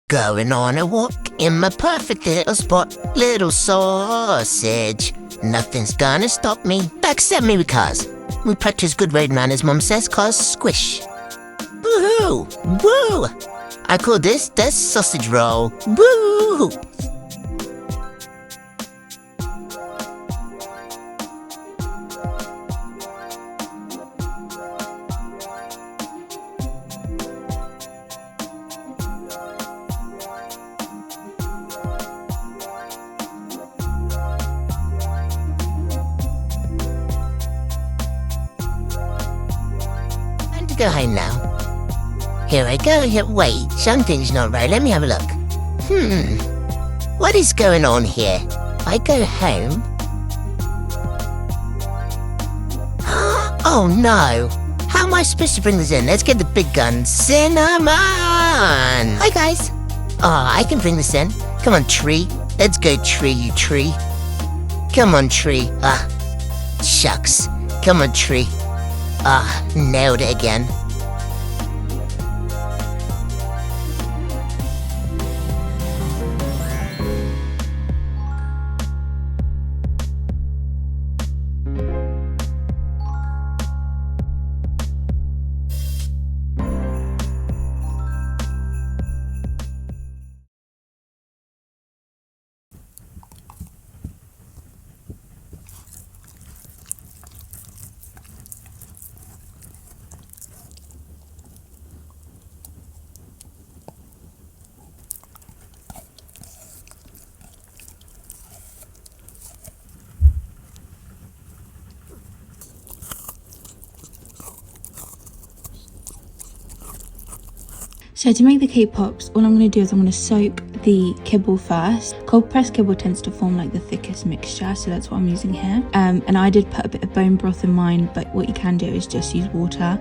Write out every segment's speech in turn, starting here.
Going on a walk in my perfect little spot. Little sausage. Nothing's gonna stop me. Except me because we practice good road manners, Mum says, cause squish. Woohoo! Woo! I call this the sausage roll. Woo! Go home now. Here I go. Here, wait, something's not right. Let me have a look. What is going on here? I go home. Oh no! How am I supposed to bring this in? Let's get the big guns. Cinnamon! Hi guys. I can bring this in. Come on, tree. Let's go, tree, you tree. Come on, tree. Shucks. Come on, tree. Nailed it again. So to make the cake pops, all I'm going to do is I'm going to soak the kibble first. Cold pressed kibble tends to form like the thickest mixture, so that's what I'm using here. And I did put a bit of bone broth in mine, but what you can do is just use water.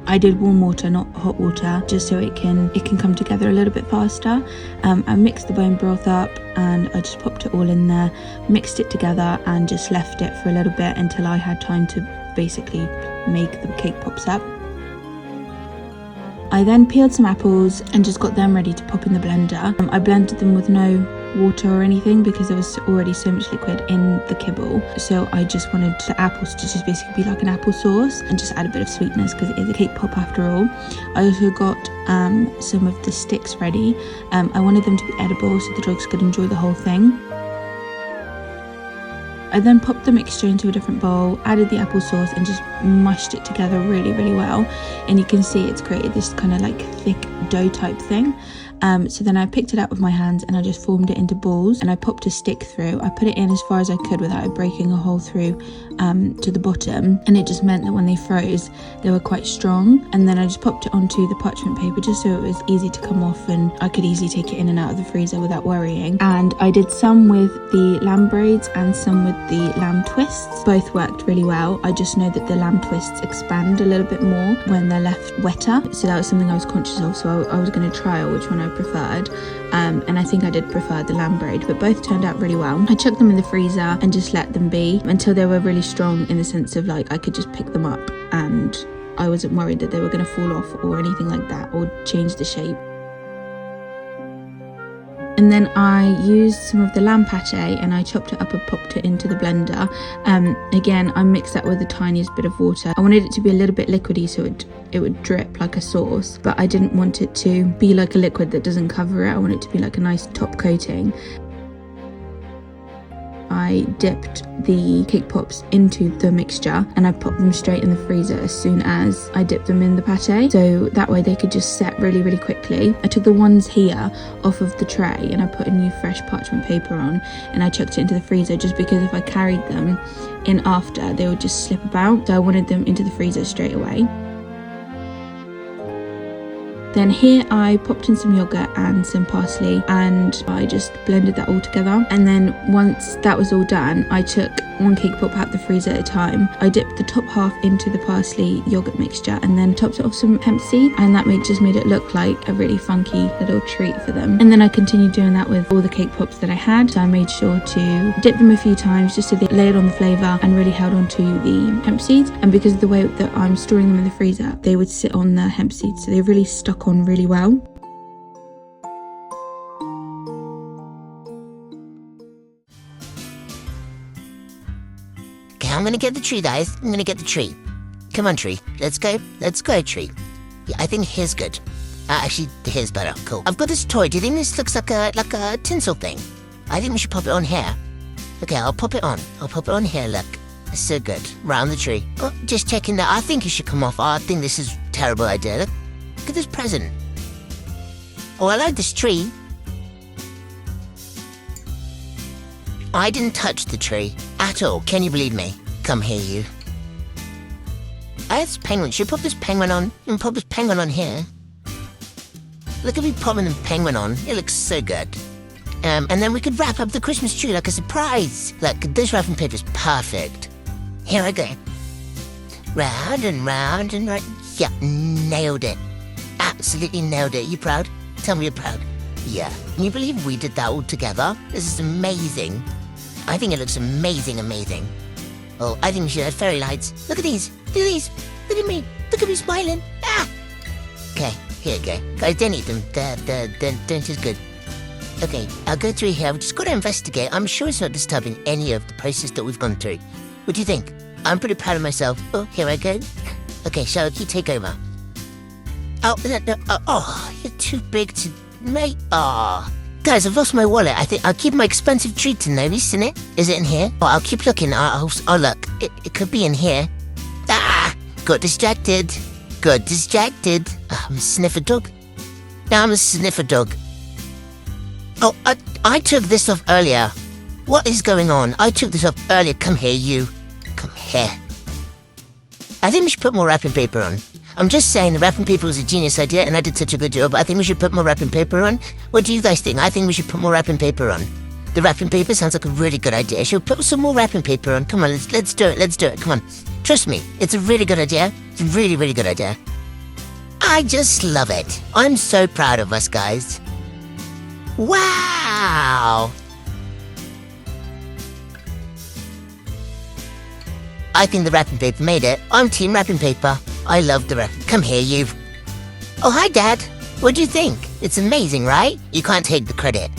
I did warm water, not hot water, just so it can come together a little bit faster. I mixed the bone broth up and I just popped it all in there, mixed it together and just left it for a little bit until I had time to basically make the cake pops up. I then peeled some apples and just got them ready to pop in the blender. I blended them with no water or anything because there was already so much liquid in the kibble. So I just wanted the apples to just basically be like an applesauce and just add a bit of sweetness because it is a cake pop after all. I also got some of the sticks ready. I wanted them to be edible so the dogs could enjoy the whole thing. I then popped the mixture into a different bowl, added the applesauce and just mushed it together really, really well. And you can see it's created this kind of like thick dough type thing. So then I picked it up with my hands and I just formed it into balls and I popped a stick through. I put it in as far as I could without it breaking a hole through to the bottom, and it just meant that when they froze they were quite strong. And then I just popped it onto the parchment paper just so it was easy to come off and I could easily take it in and out of the freezer without worrying. And I did some with the lamb braids and some with the lamb twists. Both worked really well. I just know that the lamb twists expand a little bit more when they're left wetter, so that was something I was conscious of, so I was going to trial which one I preferred, and I think I did prefer the lamb braid, but both turned out really well. I chucked them in the freezer and just let them be until they were really strong, in the sense of like I could just pick them up and I wasn't worried that they were going to fall off or anything like that or change the shape. And then I used some of the lamb pate and I chopped it up and popped it into the blender. Again, I mixed that with the tiniest bit of water. I wanted it to be a little bit liquidy so it would drip like a sauce, but I didn't want it to be like a liquid that doesn't cover it. I want it to be like a nice top coating. I dipped the cake pops into the mixture and I popped them straight in the freezer as soon as I dipped them in the pate, so that way they could just set really, really quickly. I took the ones here off of the tray and I put a new fresh parchment paper on and I chucked it into the freezer just because if I carried them in after they would just slip about, so I wanted them into the freezer straight away. Then here I popped in some yogurt and some parsley and I just blended that all together. And then once that was all done, I took one cake pop out the freezer at a time. I dipped the top half into the parsley yogurt mixture and then topped it off some hemp seed, and that just made it look like a really funky little treat for them. And then I continued doing that with all the cake pops that I had. So I made sure to dip them a few times just so they layered on the flavour and really held on to the hemp seeds. And because of the way that I'm storing them in the freezer, they would sit on the hemp seeds, so they really stuck on really well. I'm gonna get the tree, guys. I'm gonna get the tree. Come on, tree. Let's go. Let's go, tree. Yeah, I think here's good. Actually, here's better. Cool. I've got this toy. Do you think this looks like a tinsel thing? I think we should pop it on here. Okay, I'll pop it on. I'll pop it on here, look. It's so good. Round the tree. Oh, just checking that. I think it should come off. I think this is a terrible idea. Look at this present. Oh, I like this tree. I didn't touch the tree at all. Can you believe me? Come here, you. This penguin. Should we put this penguin on? And put this penguin on here. Look at me popping the penguin on. It looks so good. And then we could wrap up the Christmas tree like a surprise. Look, this wrapping paper is perfect. Here I go. Round and round and round. Yeah, nailed it. Absolutely nailed it. You proud? Tell me you're proud. Yeah. Can you believe we did that all together? This is amazing. I think it looks amazing, amazing. Oh, I think we should have fairy lights. Look at these. Look at these. Look at me. Look at me smiling. Ah! Okay, here you go. Guys, don't eat them. They're just good. Okay, I'll go through here. I've just got to investigate. I'm sure it's not disturbing any of the process that we've gone through. What do you think? I'm pretty proud of myself. Oh, here I go. Okay, so you take over. Oh, you're too big to make. Oh. Guys, I've lost my wallet. I think I'll keep my expensive treat in there. Have you seen it? Is it in here? Oh, I'll keep looking. Oh, look. It could be in here. Ah! Got distracted. Got distracted. I'm a sniffer dog. Now I'm a sniffer dog. Oh, I took this off earlier. What is going on? I took this off earlier. Come here, you. Come here. I think we should put more wrapping paper on. I'm just saying the wrapping paper was a genius idea and I did such a good job. I think we should put more wrapping paper on. What do you guys think? I think we should put more wrapping paper on. The wrapping paper sounds like a really good idea. Should we put some more wrapping paper on? Come on, let's do it. Let's do it. Come on. Trust me. It's a really good idea. It's a really, really good idea. I just love it. I'm so proud of us, guys. Wow! I think the wrapping paper made it. I'm team wrapping paper. I love the wrapping. Come here, you. Oh, hi, Dad. What do you think? It's amazing, right? You can't take the credit.